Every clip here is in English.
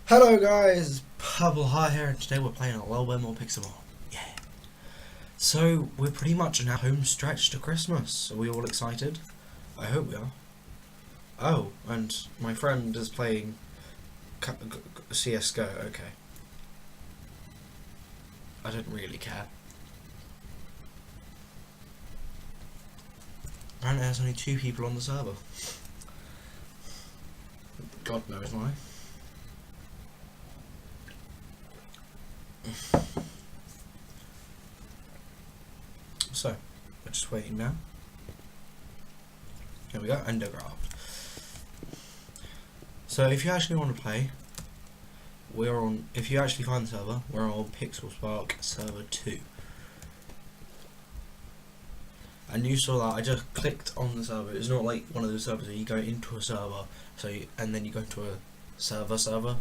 Hello guys, Purple Heart here, and today we're playing a little bit more Pixelmon. Yeah. So we're pretty much in our home stretch to Christmas. Are we all excited? I hope we are. Oh, and my friend is playing CS:GO. Okay. I don't really care. Apparently there's only 2 people on the server. God knows why. So, we're just waiting now. Here we go, Underground. So if you actually want to play, if you actually find the server, we're on Pixel Spark server 2. And you saw that I just clicked on the server. It's not like one of those servers where you go into a server, and then you go to a server,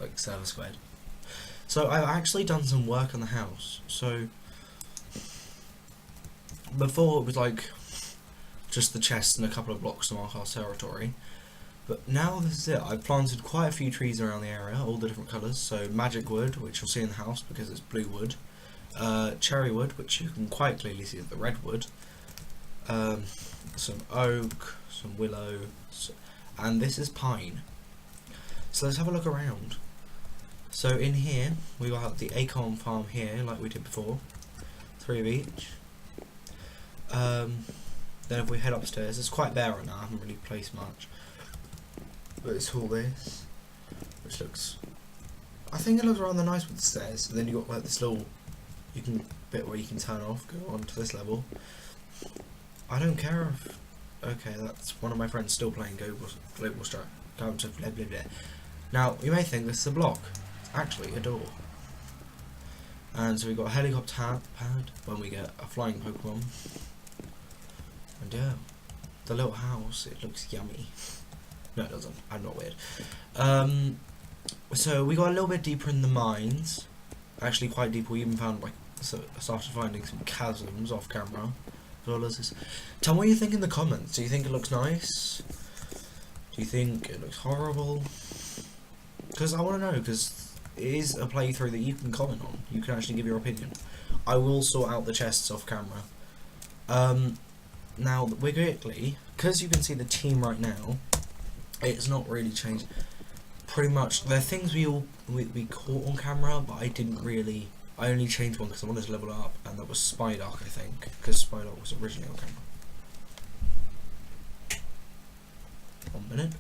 like server squared. So I've actually done some work on the house. So before it was like just the chest and a couple of blocks to mark our territory, but now this is it. I've planted quite a few trees around the area, all the different colours. So magic wood, which you'll see in the house because it's blue wood, cherry wood, which you can quite clearly see as the red wood, some oak, some willow, and this is pine. So let's have a look around. So in here we got the acorn farm here, like we did before, 3 of each. Then if we head upstairs, it's quite bare right now. I haven't really placed much, but it's all this, which looks, I think it looks rather nice with the stairs. So then you got like this little, bit where you can turn off, go on to this level. I don't care if, okay, that's one of my friends still playing Global Strike. Blah, blah, blah. Now you may think this is a block. It's actually a door. And so we got a helicopter pad when we get a flying Pokemon. And yeah, the little house, it looks yummy. No, it doesn't. I'm not weird. So we got a little bit deeper in the mines. Actually, quite deep. We even found started finding some chasms off camera. Tell me what you think in the comments. Do you think it looks nice? Do you think it looks horrible? Because I want to know. Because it is a playthrough that you can comment on. You can actually give your opinion. I will sort out the chests off camera. Now, we're quickly, because you can see the team right now, it's not really changed. Pretty much, there are things we caught on camera, but I only changed one because I wanted to level up, and that was Spydark, I think, because Spydark was originally on camera. 1 minute.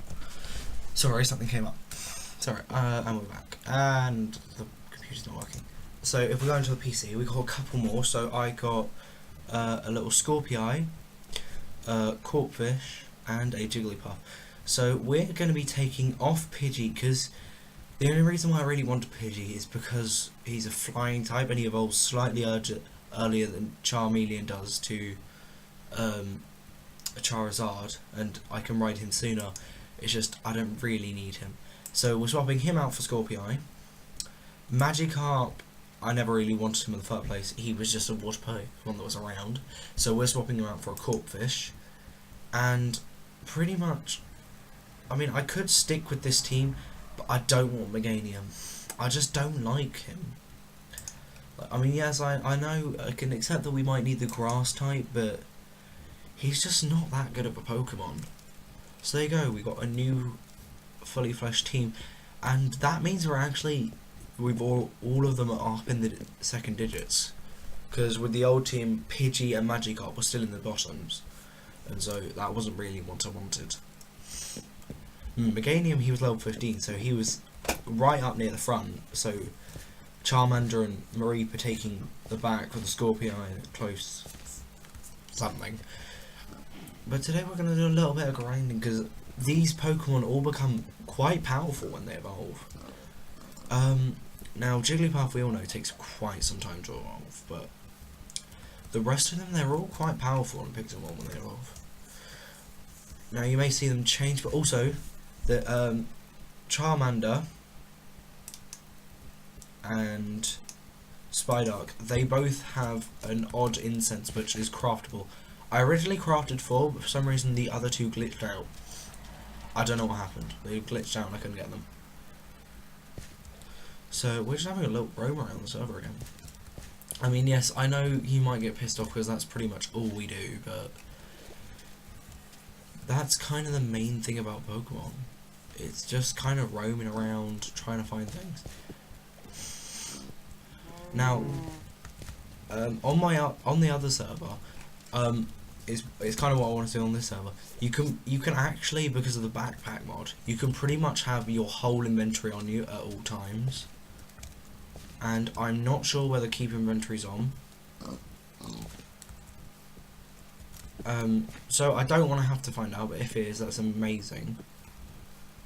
Sorry, something came up. Sorry, and we're back, and the computer's not working. So if we go into the PC, we got a couple more. So I got a little Scorpii, Corpfish, and a Jigglypuff. So we're going to be taking off Pidgey, because the only reason why I really want Pidgey is because he's a flying type and he evolves slightly earlier than Charmeleon does to Charizard, and I can ride him sooner. It's just I don't really need him. So we're swapping him out for Scorpii. Magikarp, I never really wanted him in the first place. He was just a water Pokemon, one that was around. So we're swapping him out for a Corpfish. And pretty much, I mean, I could stick with this team, but I don't want Meganium. I just don't like him. I mean, yes, I know, I can accept that we might need the grass type, but he's just not that good of a Pokemon. So there you go, we got a new fully fleshed team, and that means we've all of them are up in the second digits, because with the old team, Pidgey and Magikarp were still in the bottoms, and so that wasn't really what I wanted. Meganium, he was level 15, so he was right up near the front, so Charmander and Mareep are taking the back with the Scorpio and close something. But today we're going to do a little bit of grinding, because these Pokemon all become quite powerful when they evolve. Now Jigglypuff, we all know, takes quite some time to evolve, but the rest of them, they're all quite powerful in Pixelmon when they evolve. Now you may see them change, but also the Charmander and Spydark, they both have an odd incense which is craftable. I originally crafted 4, but for some reason the other 2 glitched out. I don't know what happened. They glitched out and I couldn't get them. So we're just having a little roam around the server again. I mean, yes, I know you might get pissed off because that's pretty much all we do, but that's kind of the main thing about Pokemon. It's just kind of roaming around, trying to find things. Now, on the other server, it's kind of what I want to do on this server. You can actually, because of the backpack mod, you can pretty much have your whole inventory on you at all times. And I'm not sure whether keep inventory's on. So I don't want to have to find out, but if it is, that's amazing.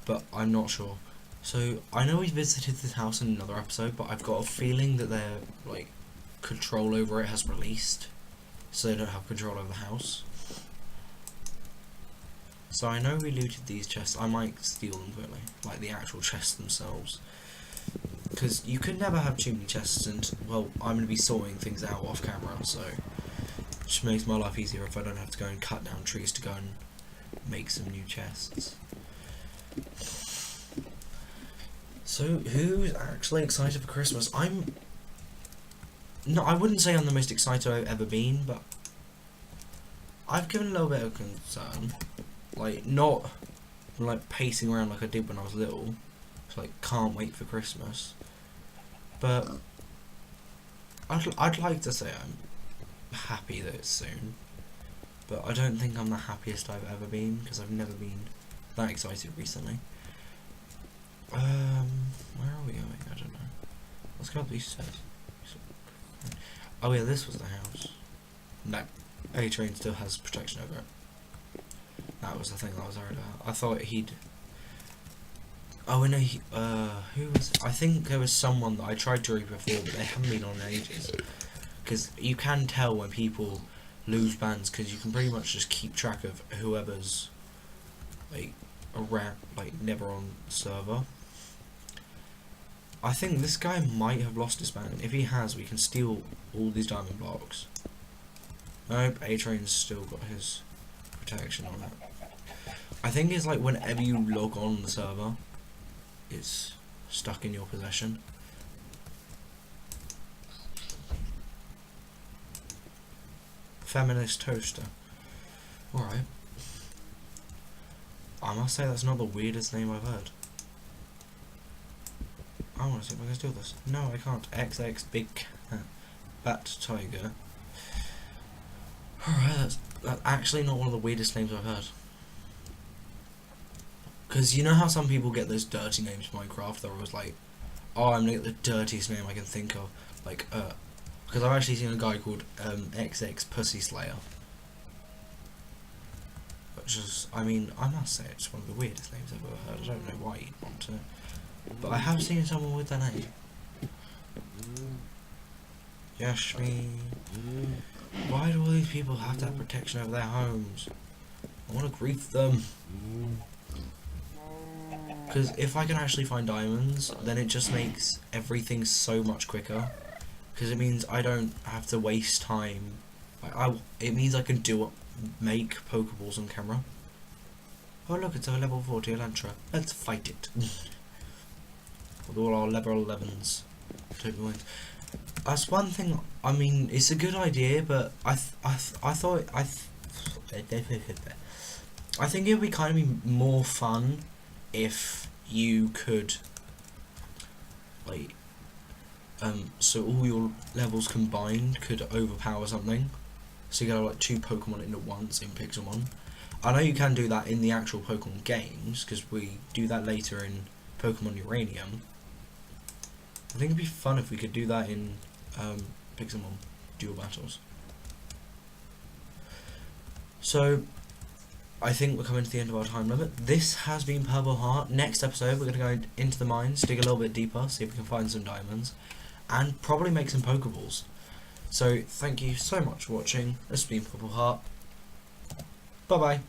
But I'm not sure. So I know we visited this house in another episode, but I've got a feeling that their like control over it has released, so they don't have control over the house. So I know we looted these chests. I might steal them quickly, like the actual chests themselves, because you can never have too many chests. And well, I'm going to be sorting things out off camera, so it just makes my life easier if I don't have to go and cut down trees to go and make some new chests. So, who's actually excited for Christmas? I wouldn't say I'm the most excited I've ever been, but I've given a little bit of concern. Like, not like pacing around like I did when I was little. It's like, can't wait for Christmas. But I'd like to say I'm happy that it's soon. But I don't think I'm the happiest I've ever been, because I've never been that excited recently. Where are we going? I don't know. Let's go up these stairs. Oh yeah, this was the house. No, A-Train still has protection over it. That was the thing that I was worried about. I thought he'd... Oh, no, who was it? I think there was someone that I tried to read before, but they haven't been on in ages. Because you can tell when people lose bands, because you can pretty much just keep track of whoever's like around, like never on server. I think this guy might have lost his band. If he has, we can steal all these diamond blocks. Nope, A-Train's still got his protection on it. I think it's like whenever you log on the server, it's stuck in your possession. Feminist toaster. Alright. I must say that's not the weirdest name I've heard. I want to see if I can steal this. No, I can't. XX Big Bat Tiger. Alright, that's actually not one of the weirdest names I've heard. Because you know how some people get those dirty names in Minecraft? They're always like, oh, I'm gonna get the dirtiest name I can think of. Like, because I've actually seen a guy called XX Pussy Slayer. Which is, I mean, I must say it's one of the weirdest names I've ever heard. I don't know why you'd want to. But I have seen someone with that name. Yashmi. Why do all these people have to have protection over their homes? I want to grief them. Because if I can actually find diamonds, then it just makes everything so much quicker. Because it means I don't have to waste time. Like it means I can make Pokeballs on camera. Oh look, it's a level 40 Elantra. Let's fight it. With all our level 11s. That's one thing. I mean, it's a good idea, but I think it would be kind of be more fun if you could like so all your levels combined could overpower something. So you get like 2 Pokemon into once in Pixelmon. I know you can do that in the actual Pokemon games, because we do that later in Pokemon Uranium. I think it'd be fun if we could do that in Pixelmon dual battles. So I think we're coming to the end of our time limit. This has been Purple Heart. Next episode we're going to go into the mines, dig a little bit deeper, see if we can find some diamonds, and probably make some Pokeballs. So thank you so much for watching. This has been Purple Heart. Bye bye.